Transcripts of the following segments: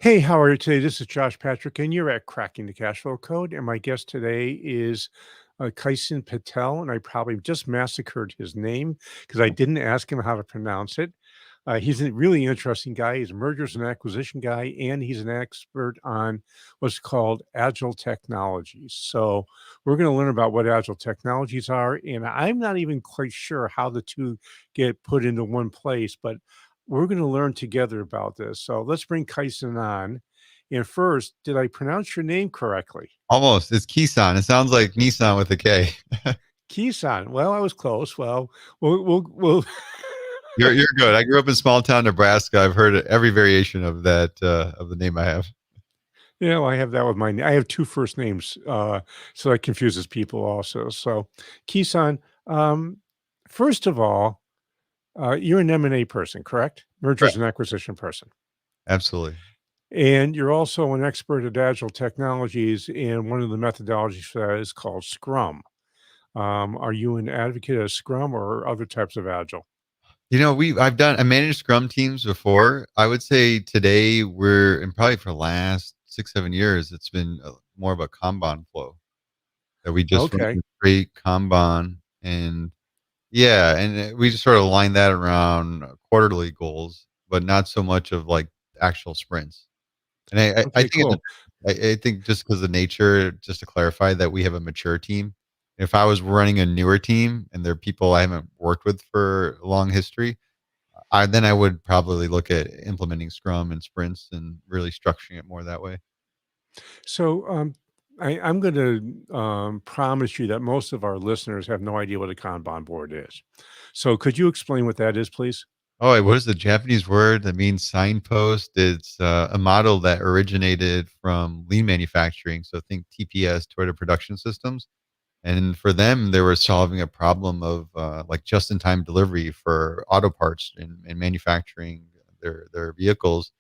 Hey, how are you today? This is Josh Patrick, and you're at Cracking the Cash Flow Code. And my guest today is Kison Patel, and I probably just massacred his name because I didn't ask him how to pronounce it. He's a really interesting guy. He's a mergers and acquisition guy, and he's an expert on what's called Agile technologies. So we're going to learn about what Agile technologies are, and I'm not even quite sure how the two get put into one place, but we're going to learn together about this. So let's bring Kyson on. And first, did I pronounce your name correctly? Almost. It's Kison. It sounds like Nissan with a K. Kison. Well, I was close. Well, we'll You're good. I grew up in small town Nebraska. I've heard every variation of that of the name I have. I have that with my I have 2 first names, so that confuses people also. So, Kisan, first of all, you're an M&A person, correct? Mergers Correct. and acquisition person. Absolutely. And you're also an expert at Agile technologies, and one of the methodologies for that is called Scrum. Are you an advocate of Scrum or other types of Agile? I managed Scrum teams before. I would say today we're and probably for the last 6, 7 years, it's been more of a Kanban flow that we just run Okay. straight Kanban and yeah, and we just sort of align that around quarterly goals, but not so much of like actual sprints. And I Okay, think cool. I think just because of nature, just to clarify that we have a mature team. If I was running a newer team and there are people I haven't worked with for a long history, I would probably look at implementing Scrum and sprints and really structuring it more that way. So, I'm going to promise you that most of our listeners have no idea what a Kanban board is. So, could you explain what that is, please? Oh, wait, what is the Japanese word that means signpost? It's a model that originated from lean manufacturing. So think TPS, Toyota Production Systems. And for them, they were solving a problem of like just-in-time delivery for auto parts and manufacturing their vehicles.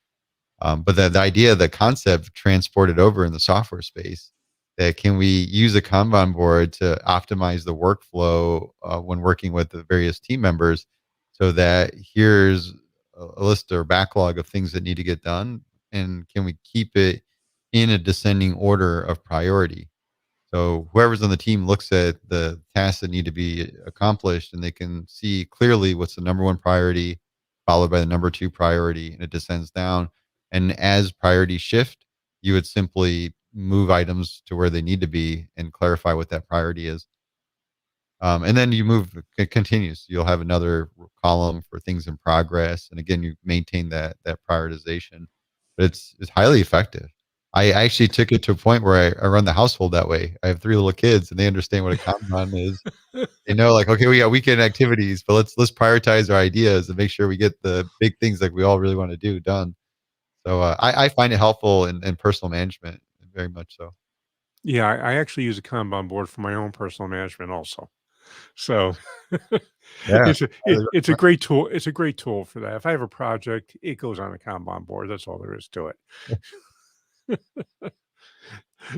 But the idea, the concept transported over in the software space, that can we use a Kanban board to optimize the workflow when working with the various team members so that here's a list or backlog of things that need to get done. And can we keep it in a descending order of priority? So whoever's on the team looks at the tasks that need to be accomplished and they can see clearly what's the number one priority, followed by the number two priority, and it descends down. And as priorities shift, you would simply move items to where they need to be and clarify what that priority is. And then you move, it continues. You'll have another column for things in progress. And again, you maintain that prioritization. But it's highly effective. I actually took it to a point where I run the household that way. I have 3 little kids and they understand what a Kanban is. They know like, okay, we got weekend activities, but let's prioritize our ideas and make sure we get the big things like we all really want to do done. So I find it helpful in personal management, very much so. Yeah, I actually use a Kanban board for my own personal management also. So Yeah. it's a great tool. It's a great tool for that. If I have a project, it goes on a Kanban board. That's all there is to it.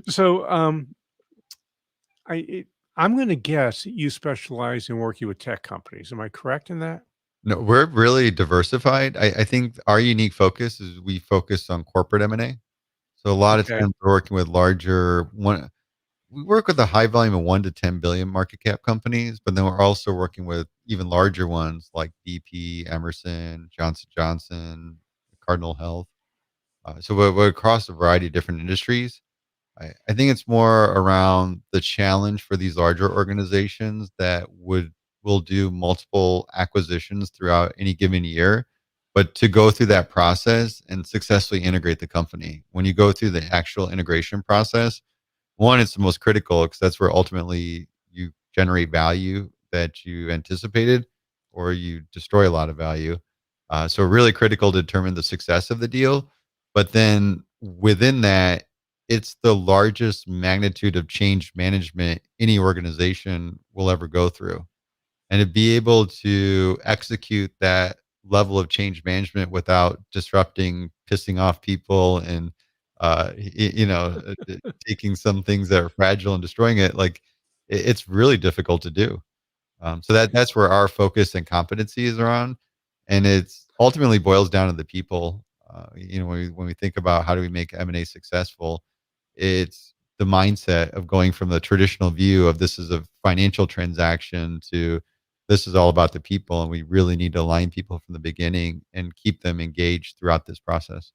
So, I it, I'm going to guess you specialize in working with tech companies. Am I correct in that? No, we're really diversified. I think our unique focus is we focus on corporate M&A. So a lot of Okay. times we're working with larger one. We work with a high volume of 1 to 10 billion market cap companies, but then we're also working with even larger ones like BP, Emerson, Johnson Johnson, Cardinal Health. So we're across a variety of different industries. I think it's more around the challenge for these larger organizations that will do multiple acquisitions throughout any given year, but to go through that process and successfully integrate the company. When you go through the actual integration process, one, it's the most critical because that's where ultimately you generate value that you anticipated, or you destroy a lot of value. So really critical to determine the success of the deal. But then within that, it's the largest magnitude of change management any organization will ever go through. And to be able to execute that level of change management without disrupting, pissing off people, and taking some things that are fragile and destroying it, like it's really difficult to do. So that's where our focus and competencies are on, and it's ultimately boils down to the people. When we think about how do we make M&A successful, it's the mindset of going from the traditional view of this is a financial transaction to this is all about the people, and we really need to align people from the beginning and keep them engaged throughout this process.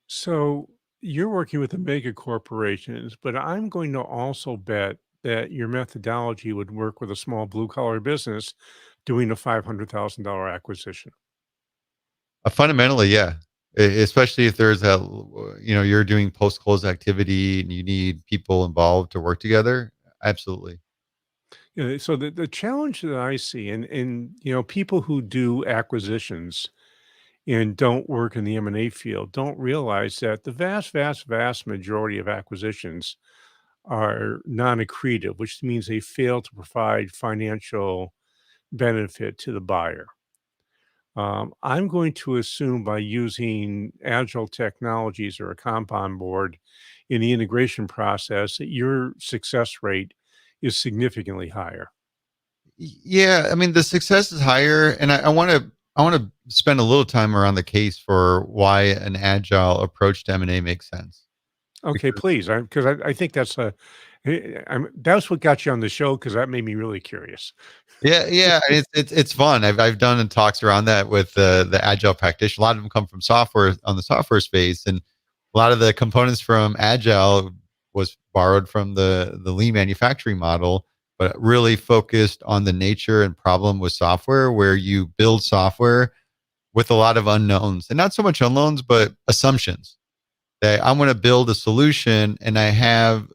So you're working with the mega corporations, but I'm going to also bet that your methodology would work with a small blue collar business doing a $500,000 acquisition. Fundamentally, yeah. Especially if there's you're doing post close activity and you need people involved to work together. Absolutely. So the challenge that I see, and people who do acquisitions and don't work in the M&A field don't realize that the vast, vast, vast majority of acquisitions are non-accretive, which means they fail to provide financial benefit to the buyer. I'm going to assume by using agile technologies or a Kanban board in the integration process that your success rate is significantly higher. Yeah, I mean the success is higher, and I want to spend a little time around the case for why an agile approach to M&A makes sense. Okay, Because please, because I think that's what got you on the show because that made me really curious. yeah, yeah, and it's fun. I've done talks around that with the agile practitioners. A lot of them come from software on the software space, and a lot of the components from agile was borrowed from the lean manufacturing model, but really focused on the nature and problem with software, where you build software with a lot of unknowns, and not so much unknowns, but assumptions. That I'm going to build a solution, and I have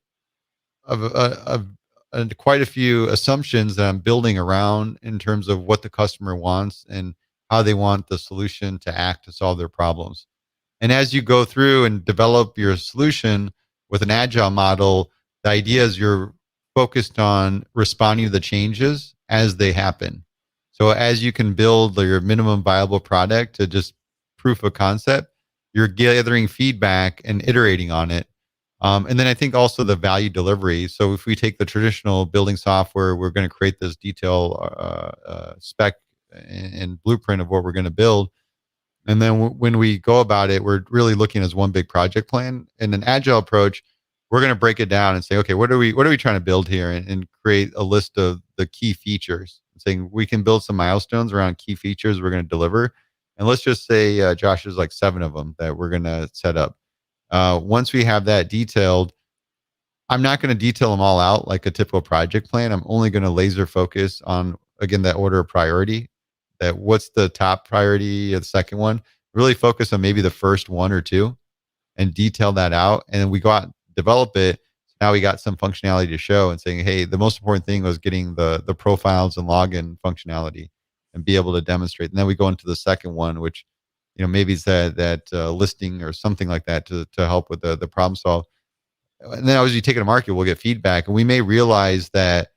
quite a few assumptions that I'm building around in terms of what the customer wants and how they want the solution to act to solve their problems. And as you go through and develop your solution with an agile model, the idea is you're focused on responding to the changes as they happen. So as you can build your minimum viable product to just proof of concept, you're gathering feedback and iterating on it. And then I think also the value delivery. So if we take the traditional building software, we're going to create this detail spec and blueprint of what we're going to build, and then when we go about it, we're really looking as one big project plan. In an agile approach, we're going to break it down and say, okay, what are we trying to build here, and create a list of the key features. Saying we can build some milestones around key features we're going to deliver, and let's just say, Josh, there's like 7 of them that we're going to set up. Once we have that detailed, I'm not going to detail them all out like a typical project plan. I'm only going to laser focus on, again, that order of priority. That what's the top priority of the second one? Really focus on maybe the first one or two and detail that out. And then we go out and develop it. Now we got some functionality to show and saying, hey, the most important thing was getting the profiles and login functionality and be able to demonstrate. And then we go into the second one, which maybe it's that listing or something like that to help with the problem solve. And then as you take it to market, we'll get feedback, and we may realize that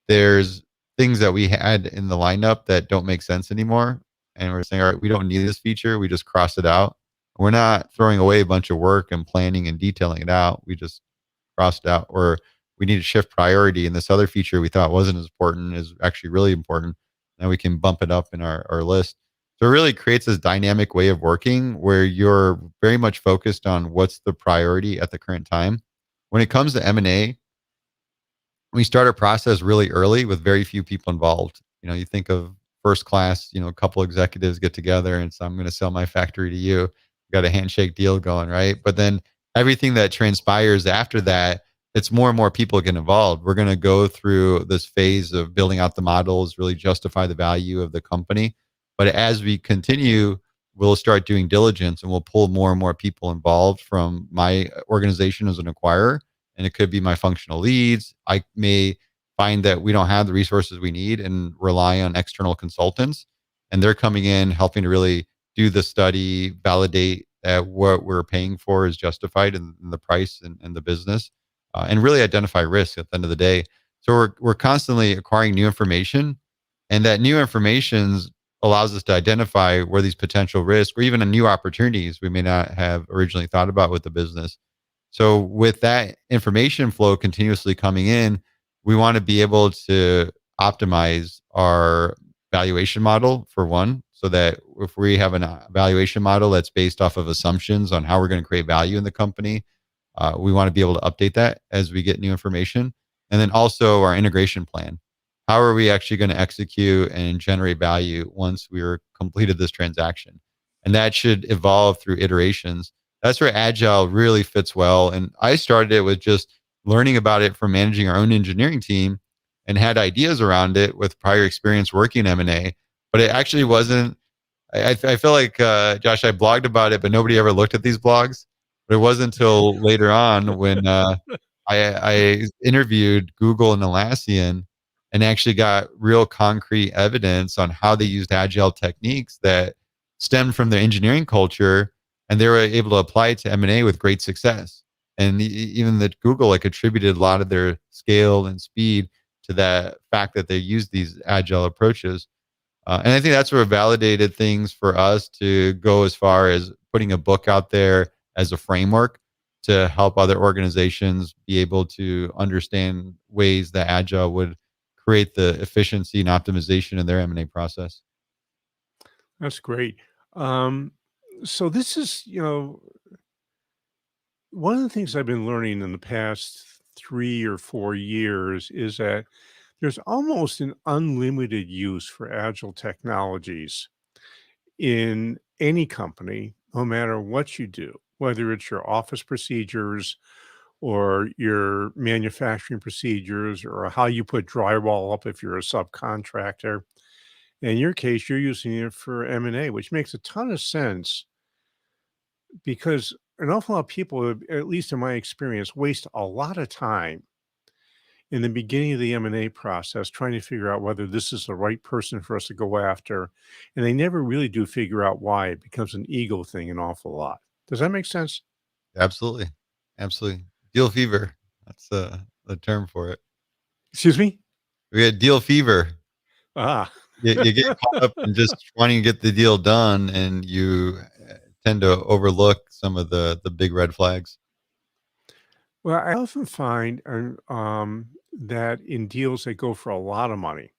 there's things that we had in the lineup that don't make sense anymore. And we're saying, all right, we don't need this feature. We just cross it out. We're not throwing away a bunch of work and planning and detailing it out. We just crossed it out. Or we need to shift priority. And this other feature we thought wasn't as important is actually really important. And we can bump it up in our list. So it really creates this dynamic way of working where you're very much focused on what's the priority at the current time. When it comes to M&A, we start a process really early with very few people involved. You think of first class, a couple executives get together and so I'm going to sell my factory to you. Got a handshake deal going, right? But then everything that transpires after that, it's more and more people get involved. We're going to go through this phase of building out the models, really justify the value of the company. But as we continue, we'll start doing diligence and we'll pull more and more people involved from my organization as an acquirer, and it could be my functional leads. I may find that we don't have the resources we need and rely on external consultants, and they're coming in helping to really do the study, validate that what we're paying for is justified in the price and the business, and really identify risk at the end of the day. So we're constantly acquiring new information, and that new information allows us to identify where these potential risks or even new opportunities we may not have originally thought about with the business. So with that information flow continuously coming in, we want to be able to optimize our valuation model for one. so that if we have an evaluation model that's based off of assumptions on how we're going to create value in the company, we want to be able to update that as we get new information. And then also our integration plan. How are we actually going to execute and generate value once we're completed this transaction? And that should evolve through iterations. That's where Agile really fits well. And I started it with just learning about it from managing our own engineering team and had ideas around it with prior experience working in M&A. But it actually wasn't I feel like, Josh, I blogged about it, but nobody ever looked at these blogs. But it wasn't until later on when I interviewed Google and Atlassian and actually got real concrete evidence on how they used agile techniques that stemmed from their engineering culture, and they were able to apply it to M&A with great success. And even that Google like attributed a lot of their scale and speed to that fact that they used these agile approaches. And I think that's where validated things for us to go as far as putting a book out there as a framework to help other organizations be able to understand ways that Agile would create the efficiency and optimization in their M&A process. That's great. Um, so this is, one of the things I've been learning in the past 3 or 4 years is that there's almost an unlimited use for agile technologies in any company, no matter what you do, whether it's your office procedures or your manufacturing procedures or how you put drywall up if you're a subcontractor. In your case, you're using it for M&A, which makes a ton of sense because an awful lot of people, at least in my experience, waste a lot of time in the beginning of the M&A process trying to figure out whether this is the right person for us to go after, and they never really do figure out why. It becomes an ego thing an awful lot. Does that make sense? Absolutely. Absolutely. Deal fever. That's the term for it. Excuse me? We had deal fever. Ah. You get caught up in just wanting to get the deal done, and you tend to overlook some of the big red flags. Well, I often find, that in deals that go for a lot of money,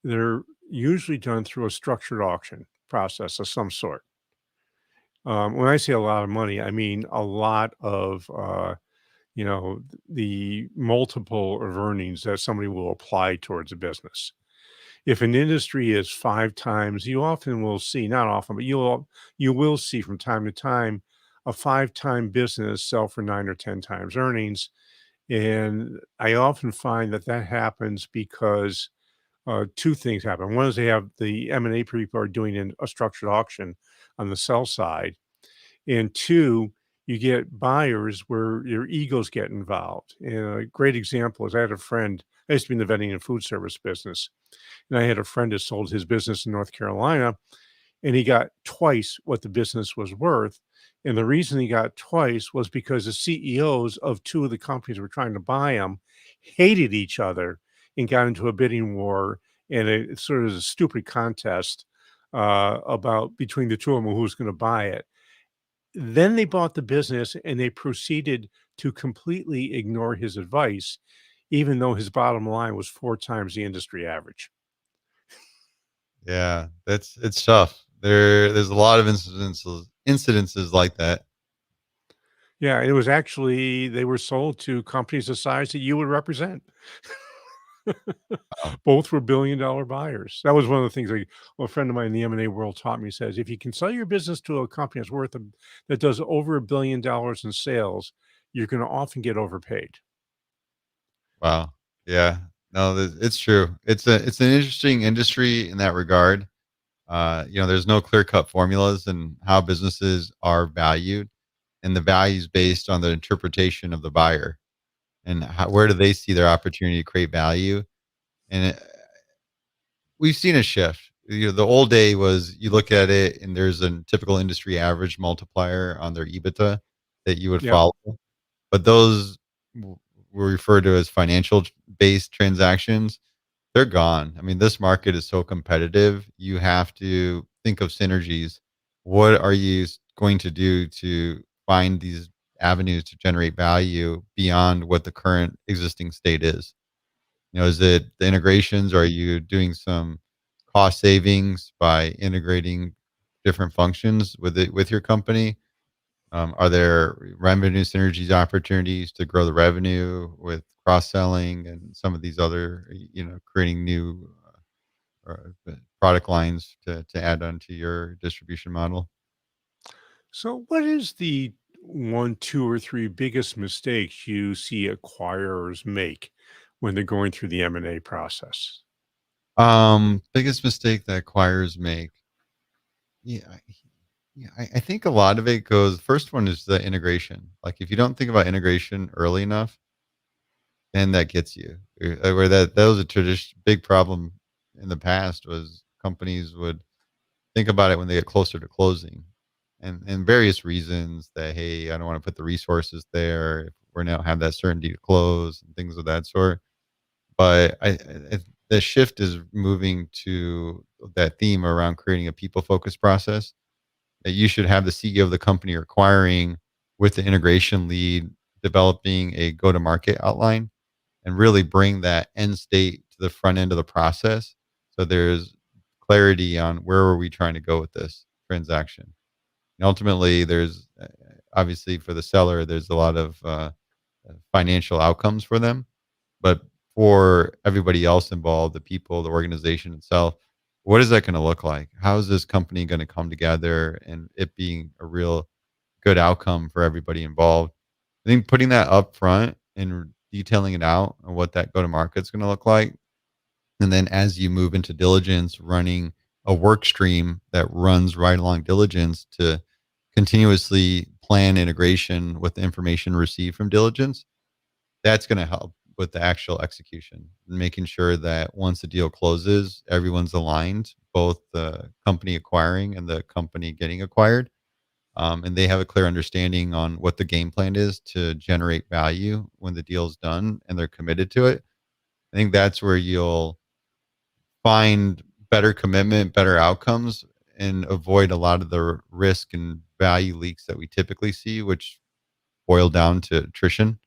they're usually done through a structured auction process of some sort. When I say a lot of money, I mean a lot of, the multiple of earnings that somebody will apply towards a business. If an industry is 5 times, you often will see, not often, but you will see from time to time a 5-time business sell for 9 or 10 times earnings, and I often find that that happens because, 2 things happen. One is they have the M&A people are doing a structured auction on the sell side, and 2, you get buyers where your egos get involved, and a great example is I had a friend. I used to be in the vending and food service business, and I had a friend that sold his business in North Carolina, and he got twice what the business was worth. And the reason he got twice was because the CEOs of 2 of the companies that were trying to buy him hated each other and got into a bidding war. And it sort of is a stupid contest about between the 2 of them who was going to buy it. Then they bought the business and they proceeded to completely ignore his advice, even though his bottom line was 4 times the industry average. Yeah, it's tough. There's a lot of incidences like that. Yeah, it was actually they were sold to companies the size that you would represent. Wow. Both were billion-dollar buyers. That was one of the things a friend of mine in the M&A world taught me, says, "If you can sell your business to a company that does over $1 billion in sales, you're gonna often get overpaid." Wow. Yeah. No, it's true. It's an interesting industry in that regard. There's no clear cut formulas and how businesses are valued, and the values based on the interpretation of the buyer and where do they see their opportunity to create value. And we've seen a shift. The old day was you look at it and there's a typical industry average multiplier on their EBITDA that you would Yep. follow, but those were referred to as financial based transactions. They're gone. I mean, this market is so competitive. You have to think of synergies. What are you going to do to find these avenues to generate value beyond what the current existing state is? Is it the integrations? Are you doing some cost savings by integrating different functions with your company? Are there revenue synergies opportunities to grow the revenue with cross-selling and some of these other, creating new product lines to add onto your distribution model? So, what is the one, two, or three biggest mistakes you see acquirers make when they're going through the M&A process? Biggest mistake that acquirers make. Yeah, I think a lot of it goes. First one is the integration. Like if you don't think about integration early enough, then that gets you. Where that was a tradition big problem in the past was companies would think about it when they get closer to closing, and various reasons that hey, I don't want to put the resources there. If we're now have that certainty to close and things of that sort. But the shift is moving to that theme around creating a people focused process that you should have the CEO of the company requiring with the integration lead developing a go to market outline and really bring that end state to the front end of the process. So there's clarity on where are we trying to go with this transaction. And ultimately, there's obviously for the seller, there's a lot of financial outcomes for them, but for everybody else involved, the people, the organization itself, what is that going to look like? How is this company going to come together and it being a real good outcome for everybody involved? I think putting that up front and detailing it out and what that go to market is going to look like. And then as you move into diligence, running a work stream that runs right along diligence to continuously plan integration with the information received from diligence, that's gonna help with the actual execution, making sure that once the deal closes, everyone's aligned, both the company acquiring and the company getting acquired, and they have a clear understanding on what the game plan is to generate value when the deal's done, and they're committed to it. I think that's where you'll find better commitment, better outcomes, and avoid a lot of the risk and value leaks that we typically see, which boil down to attrition.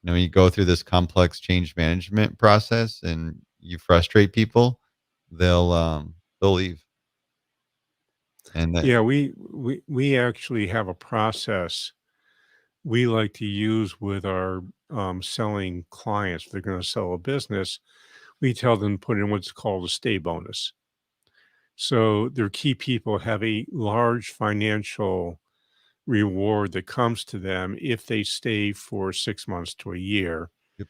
You go through this complex change management process and you frustrate people, they'll leave. And that Yeah, we actually have a process we like to use with our selling clients. If they're going to sell a business, we tell them to put in what's called a stay bonus. So their key people have a large financial reward that comes to them if they stay for 6 months to a year. Yep.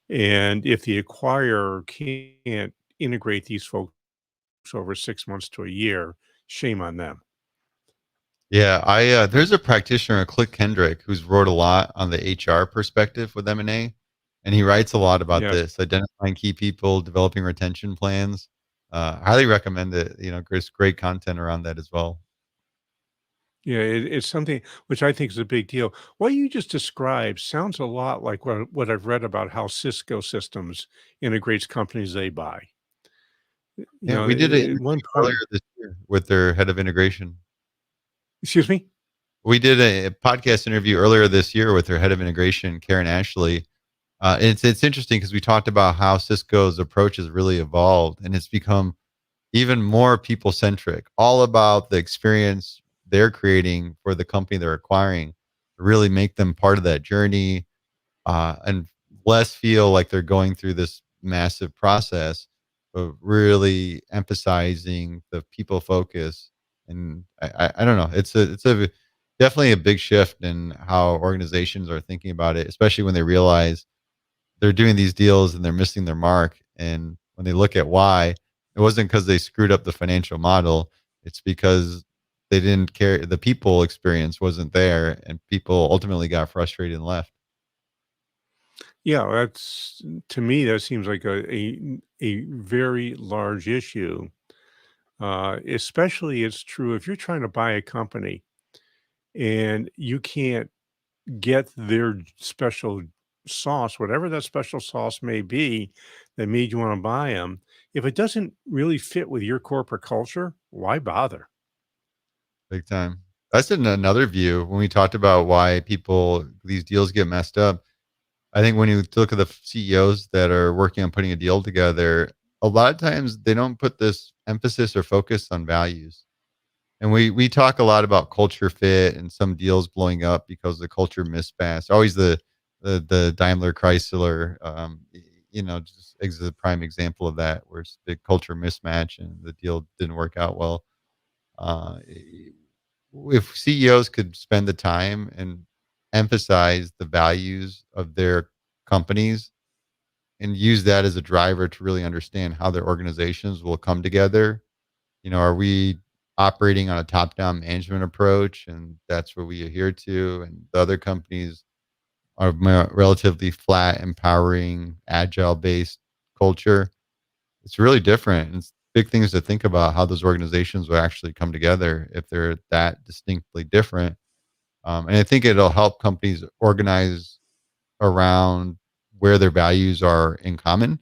And if the acquirer can't integrate these folks over 6 months to a year, shame on them. Yeah, there's a practitioner, Click Kendrick, who's wrote a lot on the HR perspective with M&A, and he writes a lot about Yes. this, identifying key people, developing retention plans. Highly recommend it. There's great content around that as well. Yeah, it's something which I think is a big deal. What you just described sounds a lot like what I've read about how Cisco Systems integrates companies they buy. Yeah, we did an At one interview earlier point, this year with their head of integration. excuse me? We did a podcast interview earlier this year with their head of integration, Karen Ashley. It's interesting because we talked about how Cisco's approach has really evolved, and it's become even more people centric, all about the experience they're creating for the company they're acquiring, really make them part of that journey, and less feel like they're going through this massive process, but really emphasizing the people focus. And I don't know, it's a definitely a big shift in how organizations are thinking about it, especially when they realize they're doing these deals and they're missing their mark. And when they look at why, it wasn't because they screwed up the financial model. It's because they didn't care. The people experience wasn't there, and people ultimately got frustrated and left. Yeah, that's to me, that seems like a very large issue. Especially it's true if you're trying to buy a company and you can't get their special sauce, whatever that special sauce may be that made you want to buy them. If it doesn't really fit with your corporate culture, why bother? Big time. That's another view when we talked about why people these deals get messed up. I think when you look at the CEOs that are working on putting a deal together, a lot of times they don't put this emphasis or focus on values. And we talk a lot about culture fit and some deals blowing up because the culture mismatch. Always the Daimler Chrysler, just is a prime example of that, where it's the culture mismatch and the deal didn't work out well. Uh, if CEOs could spend the time and emphasize the values of their companies and use that as a driver to really understand how their organizations will come together. Are we operating on a top-down management approach, and that's what we adhere to, and the other companies are relatively flat, empowering, agile-based culture. It's really different. And it's big things to think about how those organizations will actually come together if they're that distinctly different. And I think it'll help companies organize around where their values are in common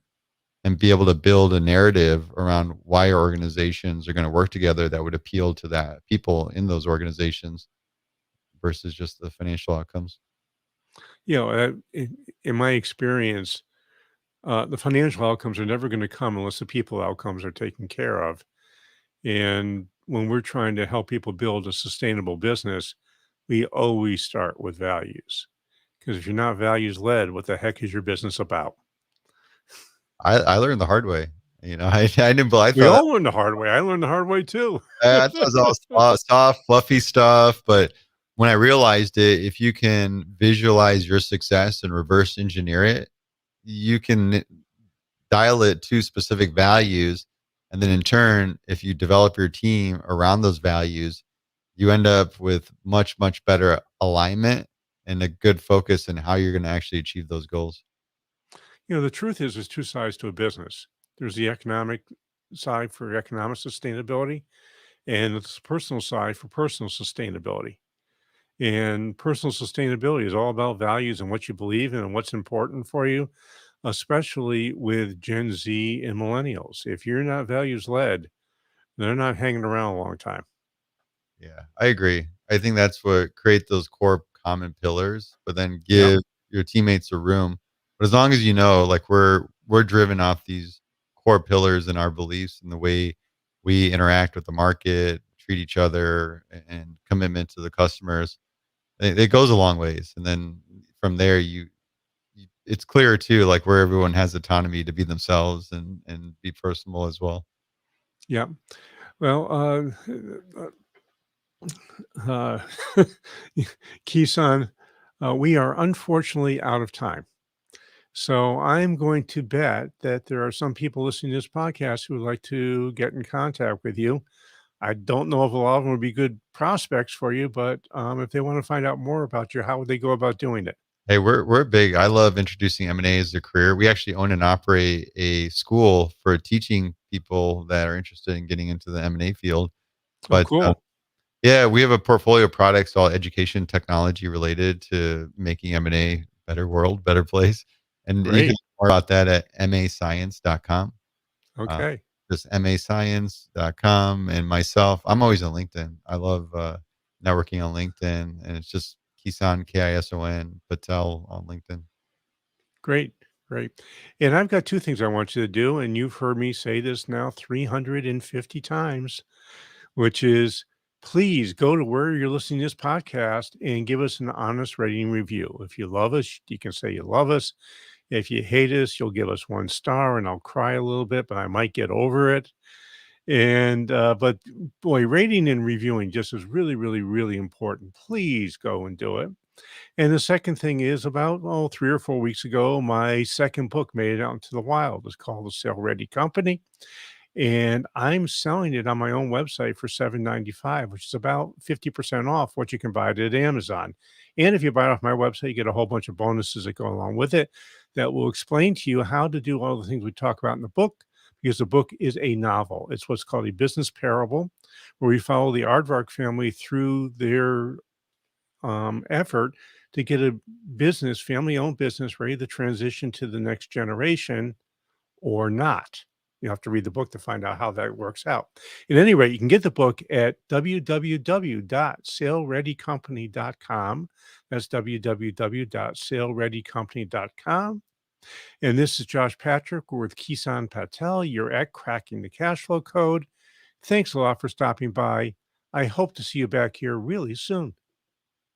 and be able to build a narrative around why organizations are going to work together that would appeal to that people in those organizations versus just the financial outcomes. In my experience, the financial outcomes are never going to come unless the people outcomes are taken care of. And when we're trying to help people build a sustainable business, we always start with values. Because if you're not values led, what the heck is your business about? I learned the hard way. I didn't. I We thought all learn the hard way. I learned the hard way too. I thought it was all soft, fluffy stuff. But when I realized it, if you can visualize your success and reverse engineer it, you can dial it to specific values. And then in turn, if you develop your team around those values, you end up with much, much better alignment and a good focus in how you're going to actually achieve those goals. The truth is there's two sides to a business. There's the economic side for economic sustainability, and it's the personal side for personal sustainability. And personal sustainability is all about values and what you believe in and what's important for you, especially with Gen Z and millennials. If you're not values led, they're not hanging around a long time. Yeah, I agree. I think that's what create those core common pillars, but then Yep. give your teammates a room. But as long as you know, like we're driven off these core pillars and our beliefs and the way we interact with the market, treat each other, and commitment to the customers, it goes a long ways. And then from there, it's clear too, like where everyone has autonomy to be themselves and be personal as well. Yep. Well, uh, Kison, we are unfortunately out of time. So I'm going to bet that there are some people listening to this podcast who would like to get in contact with you. I don't know if a lot of them would be good prospects for you, but if they want to find out more about you, how would they go about doing it? Hey, we're big. I love introducing M&A as a career. We actually own and operate a school for teaching people that are interested in getting into the M&A field. Oh, But cool. yeah, we have a portfolio of products, all education technology related to making M&A better world, better place. And you can Great. learn more about that at mascience.com. Uh, Okay. just mascience.com. And myself, I'm always on LinkedIn. I love networking on LinkedIn, and it's just Kison, Kison Patel on LinkedIn. Great. Great. And I've got two things I want you to do. And you've heard me say this now 350 times, which is please go to where you're listening to this podcast and give us an honest rating review. If you love us, you can say you love us. If you hate us, you'll give us 1 star and I'll cry a little bit, but I might get over it. And, but boy, rating and reviewing just is really, really, really important. Please go and do it. And the second thing is about, 3 or 4 weeks ago, my second book made it out into the wild. It's called The Sale Ready Company. And I'm selling it on my own website for $7.95, which is about 50% off what you can buy it at Amazon. And if you buy it off my website, you get a whole bunch of bonuses that go along with it that will explain to you how to do all the things we talk about in the book, because the book is a novel. It's what's called a business parable, where we follow the Aardvark family through their effort to get a business, family owned business, ready to transition to the next generation or not. You have to read the book to find out how that works out. At any rate, you can get the book at www.salereadycompany.com. That's www.salereadycompany.com. And this is Josh Patrick. We're with Kison Patel. You're at Cracking the Cashflow Code. Thanks a lot for stopping by. I hope to see you back here really soon.